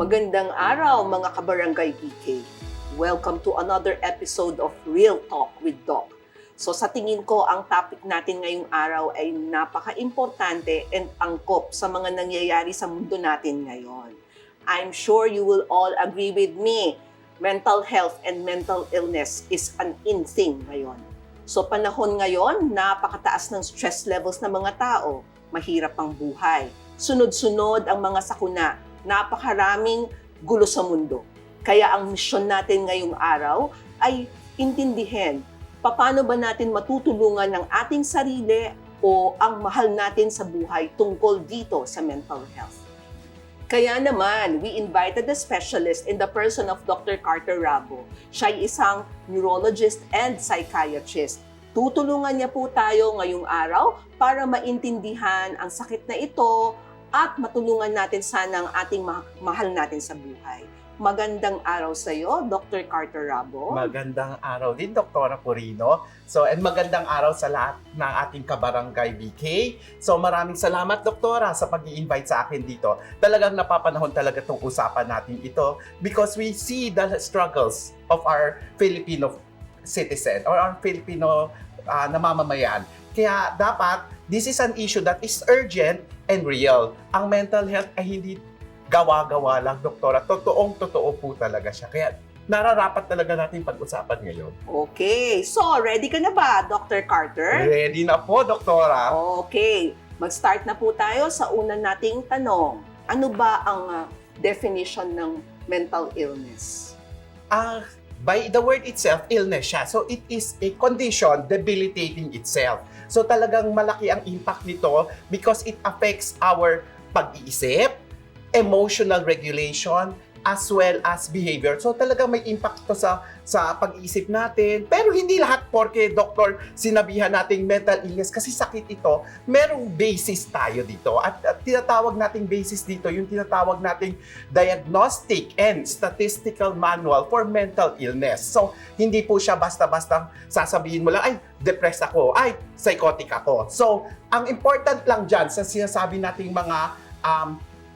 Magandang araw mga kabarangay BK. Welcome to another episode of Real Talk with Doc. So sa tingin ko, ang topic natin ngayong araw ay napaka-importante and angkop sa mga nangyayari sa mundo natin ngayon. I'm sure you will all agree with me, mental health and mental illness is an in thing ngayon. So panahon ngayon, napakataas ng stress levels ng mga tao, mahirap ang buhay, sunod-sunod ang mga sakuna, napakaraming gulo sa mundo. Kaya ang misyon natin ngayong araw ay intindihin paano ba natin matutulungan ng ating sarili o ang mahal natin sa buhay tungkol dito sa mental health. Kaya naman, we invited a specialist in the person of Dr. Carter Rabo. Siya ay isang neurologist and psychiatrist. Tutulungan niya po tayo ngayong araw para maintindihan ang sakit na ito at matulungan natin sana ang ating mahal natin sa buhay. Magandang araw sa iyo, Dr. Carter Rabo. Magandang araw din, Dr. Porino. And magandang araw sa lahat ng ating kabarangay BK. Maraming salamat, Doktora, sa pag-i-invite sa akin dito. Talagang napapanahon talaga itong usapan natin ito because we see the struggles of our Filipino citizen or our Filipino namamayan. Kaya dapat, this is an issue that is urgent and real. Ang mental health ay hindi gawa-gawa lang, Doktora. Totoong-totoo po talaga siya. Kaya nararapat talaga natin pag-usapan ngayon. Okay. So, ready ka na ba, Dr. Carter? Ready na po, Doktora. Okay. Mag-start na po tayo sa una nating tanong. Ano ba ang definition ng mental illness? By the word itself, illness siya. So it is a condition debilitating itself. So talagang malaki ang impact nito because it affects our pag-iisip, emotional regulation, as well as behavior. So talagang may impact to sa pag-iisip natin. Pero hindi lahat porke doktor sinabihan nating mental illness kasi sakit ito, merong basis tayo dito. At tinatawag nating basis dito, yung tinatawag nating Diagnostic and Statistical Manual for Mental Illness. So hindi po siya basta-basta sasabihin mo lang, ay, depressed ako, ay, psychotic ako. So ang important lang dyan sa sinasabi nating mga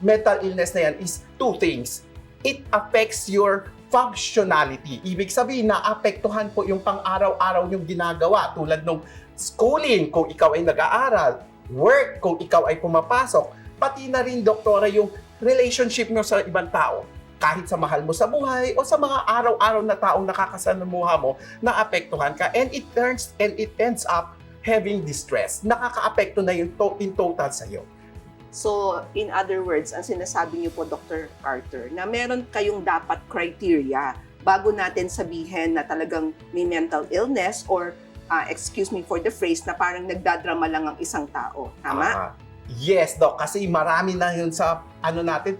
mental illness na yan is two things. It affects your functionality. Ibig sabihin, naapektuhan po yung pang-araw-araw yung ginagawa tulad ng schooling kung ikaw ay nag-aaral, work kung ikaw ay pumapasok, pati na rin, Doktora, yung relationship mo sa ibang tao. Kahit sa mahal mo sa buhay o sa mga araw-araw na taong nakakasalamuha mo, naapektuhan ka and it ends up having distress. Nakakaapekto na yung in total sa'yo. So, in other words, ang sinasabi niyo po, Dr. Carter, na meron kayong dapat criteria bago natin sabihin na talagang may mental illness or, excuse me for the phrase, na parang nagdadrama lang ang isang tao. Tama? Yes, Doc. Kasi marami na yun sa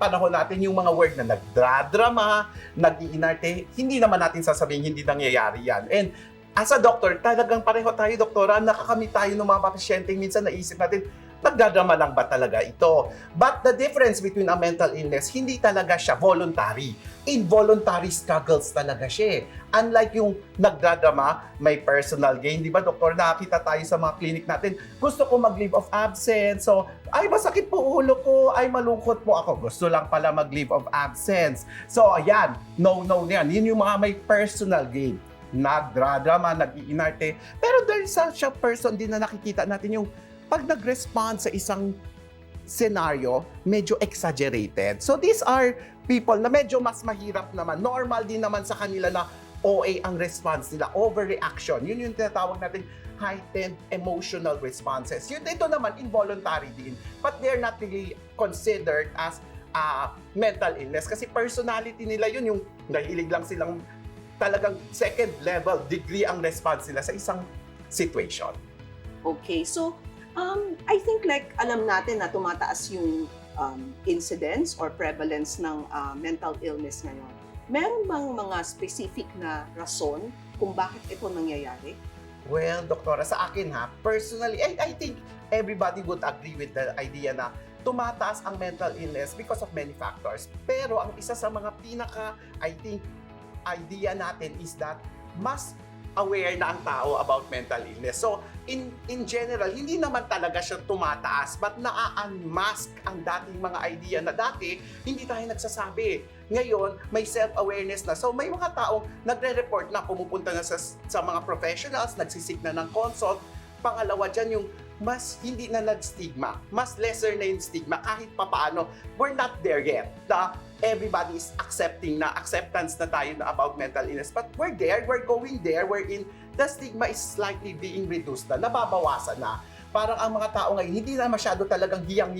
panahon natin, yung mga word na nagdradrama, nag-iinarte. Hindi naman natin sasabihin hindi nangyayari yan. And as a doctor, talagang pareho tayo, Doktora, nakakamit tayo ng mga pasyente. Minsan naisip natin, nagdadrama lang ba talaga ito? But the difference between a mental illness, hindi talaga siya voluntary. Involuntary struggles talaga siya. Unlike yung nagdadrama, may personal gain. Di ba, Doktor, nakakita tayo sa mga clinic natin, gusto ko mag-leave of absence. So, ay, masakit po ulo ko. Ay, malungkot po ako. Gusto lang pala mag-leave of absence. So, ayan. No yan. Yun yung mga may personal gain. Nagdradrama, nag-iinarte. Pero there's such a person din na nakikita natin yung pag nag-respond sa isang scenario, medyo exaggerated. So these are people na medyo mas mahirap naman. Normal din naman sa kanila na OA ang response nila, overreaction. Yun yung tinatawag natin heightened emotional responses. Ito naman involuntary din, but they're not really considered as mental illness kasi personality nila yun, yung nahilig lang silang talagang second level degree ang response nila sa isang situation. Okay, so I think like alam natin na tumataas yung incidence or prevalence ng mental illness ngayon. Meron bang mga specific na rason kung bakit ito nangyayari? Well, Doktora, sa akin personally, I think everybody would agree with the idea na tumataas ang mental illness because of many factors. Pero ang isa sa mga idea natin is that mas aware na ang tao about mental illness. So, in general, hindi naman talaga siya tumataas, but naa-unmask ang dating mga idea na dati, hindi tayo nagsasabi. Ngayon, may self-awareness na. So, may mga taong nagre-report na, pumupunta na sa mga professionals, nagsisik na ng consult. Pangalawa dyan, yung mas hindi na nag-stigma. Mas lesser na yung stigma kahit papaano. We're not there yet. Everybody is acceptance na tayo na about mental illness. But we're there, we're going there, the stigma is slightly being reduced na, nababawasan na. Parang ang mga tao ngayon, hindi na masyado talagang hiyang.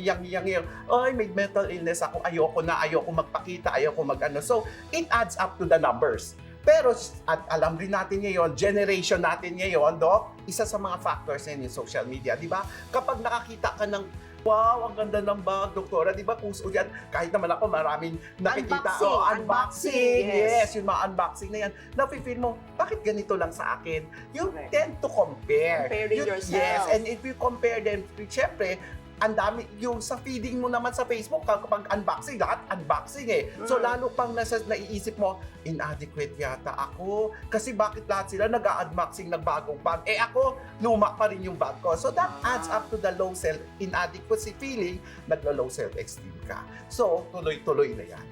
Ay, may mental illness ako, ayoko magpakita, ayoko mag-ano. So, it adds up to the numbers. Pero, at alam rin natin ngayon, generation natin ngayon, Doc, isa sa mga factors yan yung social media, di ba? Kapag nakakita ka ng, wow, ang ganda ng bag, doktora, di ba? Puso yan. Kahit naman ako, maraming nakikita. Unboxing. Yes, yung mga unboxing na yan. Nafe-feel mo, bakit ganito lang sa akin? You Correct. tend to compare. Comparing yourself. Yes, and if you compare them, syempre, ang dami, yung sa feeding mo naman sa Facebook, kapag unboxing, lahat unboxing eh. So, lalo pang naiisip mo, inadequate yata ako. Kasi bakit lahat sila nag-unboxing ng bagong bag? Eh ako, luma pa rin yung bag ko. So, that adds up to the low inadequacy feeling, naglo-low self-esteem ka. So, tuloy-tuloy na yan.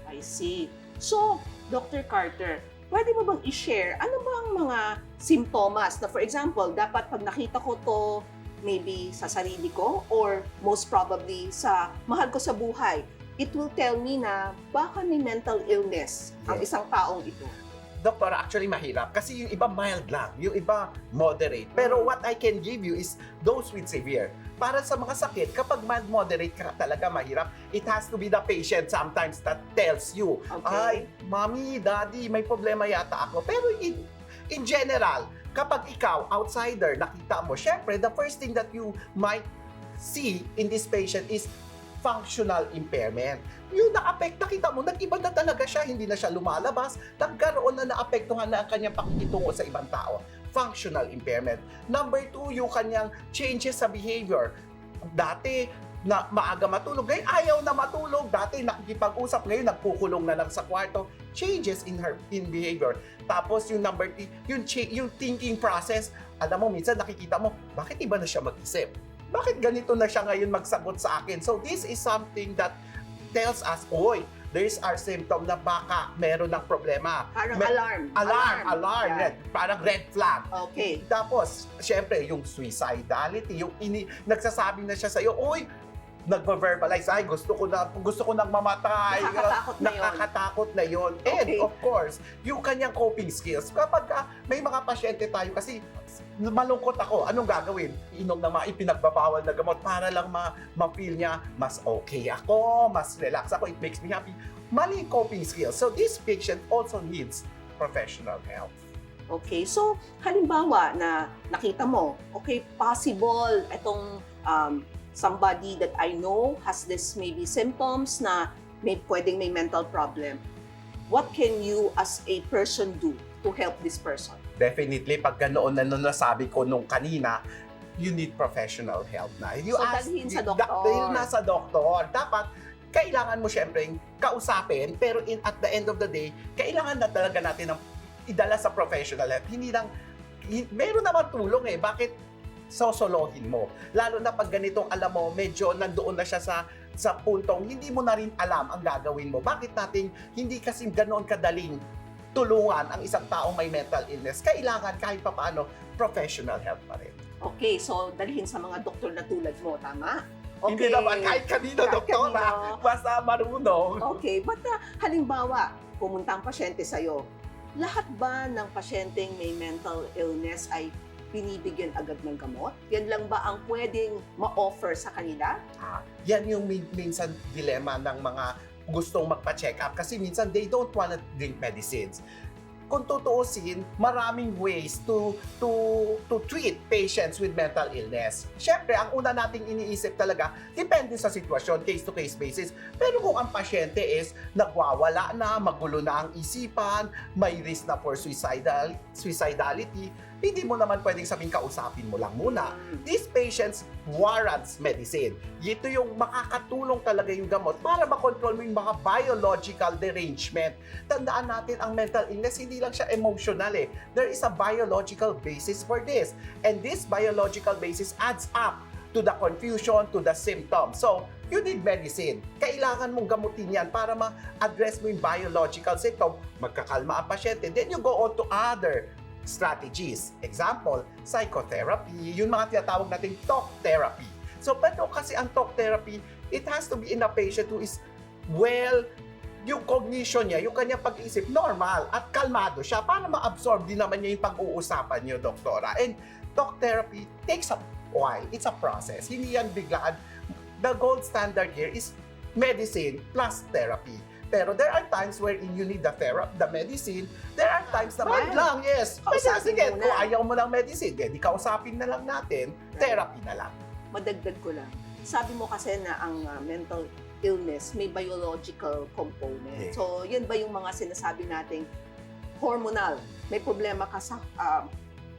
I see. So, Dr. Carter, pwede mo bang i-share ano bang mga simptomas na, for example, dapat pag nakita ko to, maybe sa sarili ko or most probably sa mahal ko sa buhay, it will tell me na baka may mental illness ang isang taong ito. Doktor, actually mahirap kasi yung iba mild lang, yung iba moderate. Pero what I can give you is those with severe. Para sa mga sakit, kapag mild moderate ka talaga mahirap, it has to be the patient sometimes that tells you, Okay. ay, mommy, daddy, may problema yata ako. Pero in general, kapag ikaw, outsider, nakita mo, syempre, the first thing that you might see in this patient is functional impairment. Yung nakita mo, nag-iba na talaga siya, hindi na siya lumalabas, nagkaroon na naapektuhan na ang kanyang pakikitungo sa ibang tao. Functional impairment. Number 2, yung kanyang changes sa behavior. Dati, na maaga matulog, ngayon ayaw na matulog. Dati nakikipag-usap, ngayon nagkukulong na lang sa kwarto. Changes in behavior. Tapos yung number 3, yung thinking process. Alam mo, minsan nakikita mo, bakit iba na siya mag-isip? Bakit ganito na siya ngayon magsagot sa akin? So this is something that tells us, oy, there's our symptom na baka meron ng problema. Parang Alarm. Yeah. Parang red flag. Okay. Tapos, syempre, yung suicidality, yung nagsasabi na siya sa'yo, uy, nagva-verbalize, ay, gusto ko nang mamatay. Nakakatakot na yun. And, Okay. of course, yung kanyang coping skills. Kapag may mga pasyente tayo, kasi malungkot ako, anong gagawin? Inom na mga ipinagbabawal na gamot para lang ma-feel niya, mas okay ako, mas relax ako, it makes me happy. Mali coping skills. So, this patient also needs professional help. Okay, so halimbawa na nakita mo, okay, possible itong somebody that I know has this maybe symptoms na pwedeng may mental problem. What can you as a person do to help this person? Definitely, pag ganoon na nasabi ko nung kanina, you need professional help na. Dalhin sa doktor. Dahil nasa doktor, dapat kailangan mo syempre kausapin, pero at the end of the day, kailangan na talaga natin idala sa professional help. Meron naman tulong eh. Bakit sosolohin mo? Lalo na pag ganitong alam mo, medyo nandoon na siya sa puntong hindi mo na rin alam ang gagawin mo. Bakit natin hindi kasi ganoon kadaling tulungan ang isang taong may mental illness? Kailangan kahit papaano professional help pa rin. Okay, so dalhin sa mga doktor na tulad mo, tama? Okay. Hindi naman kahit kanino, doktora, basta marunong. Okay, but halimbawa, pumunta ang pasyente sa'yo, lahat ba ng pasyenteng may mental illness ay binibigyan agad ng gamot? Yan lang ba ang pwedeng ma-offer sa kanila? Yan yung minsan dilema ng mga gustong magpa-check up kasi minsan they don't wanna drink medicines. Kung tutuusin, maraming ways to treat patients with mental illness. Siyempre, ang una nating iniisip talaga, depende sa sitwasyon, case-to-case basis. Pero kung ang pasyente is nagwawala na, magulo na ang isipan, may risk na for suicidality, hindi mo naman pwedeng sabing kausapin mo lang muna. These patients warrants medicine. Ito yung makakatulong talaga yung gamot para makontrol mo yung mga biological derangement. Tandaan natin, ang mental illness, hindi lang siya emotional eh. There is a biological basis for this. And this biological basis adds up to the confusion, to the symptoms. So, you need medicine. Kailangan mong gamutin yan para ma-address mo yung biological symptom. Magkakalma ang pasyente. Then you go on to other strategies. Example, psychotherapy, yung mga tinatawag nating talk therapy. So, pero kasi ang talk therapy, it has to be in a patient who is well, yung cognition niya, yung kanyang pag-iisip, normal at kalmado siya para ma-absorb din naman niya yung pag-uusapan niyo, doktora. And talk therapy takes a while. It's a process. Hindi yan biglaan. The gold standard here is medicine plus therapy. Pero there are times wherein you need the medicine. There are times na Well, lang, yes. kausapin Sige, muna. kung ayaw mo ng medicine, di kausapin na lang natin, therapy na lang. Madagdag ko lang. Sabi mo kasi na ang mental illness may biological component. Yeah. So, yun ba yung mga sinasabi nating hormonal? May problema ka sa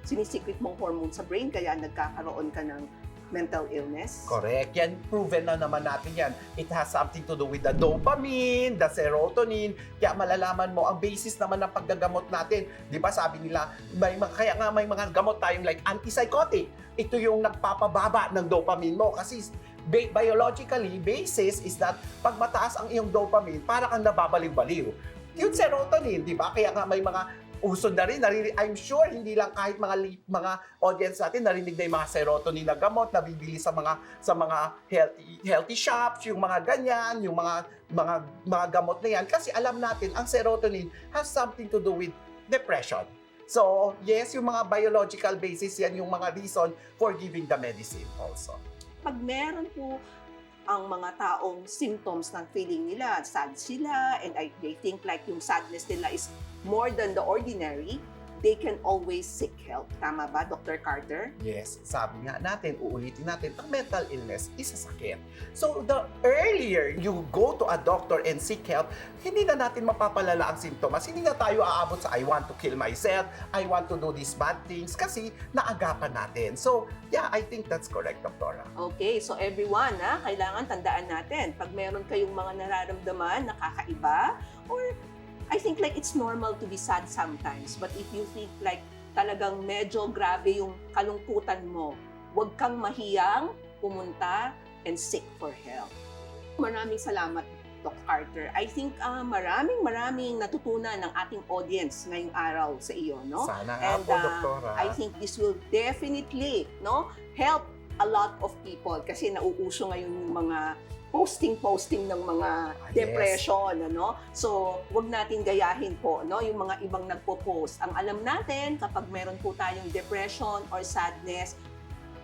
sinisikrit mong hormone sa brain kaya nagkakaroon ka ng mental illness? Correct. Yan, proven na naman natin yan. It has something to do with the dopamine, the serotonin. Kaya malalaman mo, ang basis naman ng paggagamot natin. Di ba sabi nila, kaya nga may mga gamot tayong like antipsychotic. Ito yung nagpapababa ng dopamine mo. Kasi biologically, basis is that pag mataas ang iyong dopamine, para kang nababaliw-baliw. Yung serotonin, di ba? Kaya nga may mga uso na rin, I'm sure hindi lang kahit mga audience natin narinig na yung mga serotonin na gamot na bibili sa mga healthy shops, yung mga ganyan, yung mga gamot na yan kasi alam natin ang serotonin has something to do with depression. So, yes, yung mga biological basis yan yung mga reason for giving the medicine also. Pag meron po ang mga taong symptoms ng feeling nila, sad sila, and they think like yung sadness nila is more than the ordinary, they can always seek help. Tama ba, Dr. Carter? Yes, sabi nga natin, uulitin natin, ang mental illness is a sakit. So, the earlier you go to a doctor and seek help, hindi na natin mapapalala ang simptomas. Hindi na tayo aabot sa I want to kill myself, I want to do these bad things, kasi naagapan natin. So, yeah, I think that's correct, Doktora. Okay, so everyone, kailangan tandaan natin, pag meron kayong mga nararamdaman na kakaiba, or I think like it's normal to be sad sometimes, but if you think like talagang medyo grabe yung kalungkutan mo, huwag kang mahiyang pumunta and seek for help. Maraming salamat, Doc Carter. I think maraming natutunan ng ating audience ngayong araw sa iyo, no? Sana nga And po, Doktora. I think this will definitely, no, help a lot of people kasi nauuso ngayon yung mga posting ng mga depression, ano? So, wag natin gayahin po, no, yung mga ibang nagpo-post. Ang alam natin, kapag meron po tayong depression or sadness,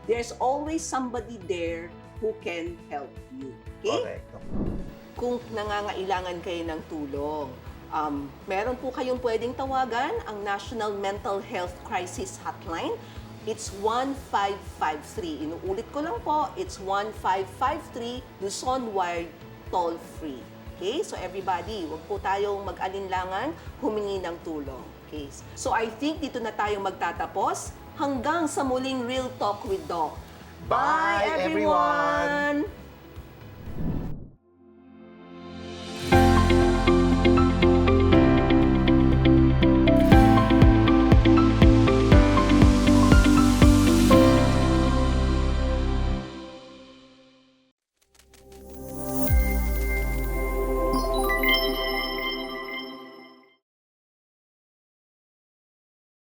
there's always somebody there who can help you. Okay? Correct. Kung nangangailangan kayo ng tulong, meron po kayong pwedeng tawagan ang National Mental Health Crisis Hotline. It's 1553. Inuulit ko lang po, it's 1553, Luzon Wired toll-free. Okay? So everybody, wag po tayong mag-alinlangan, humingi ng tulong. Okay? So I think dito na tayo magtatapos. Hanggang sa muling Real Talk with Doc. Bye, everyone! everyone!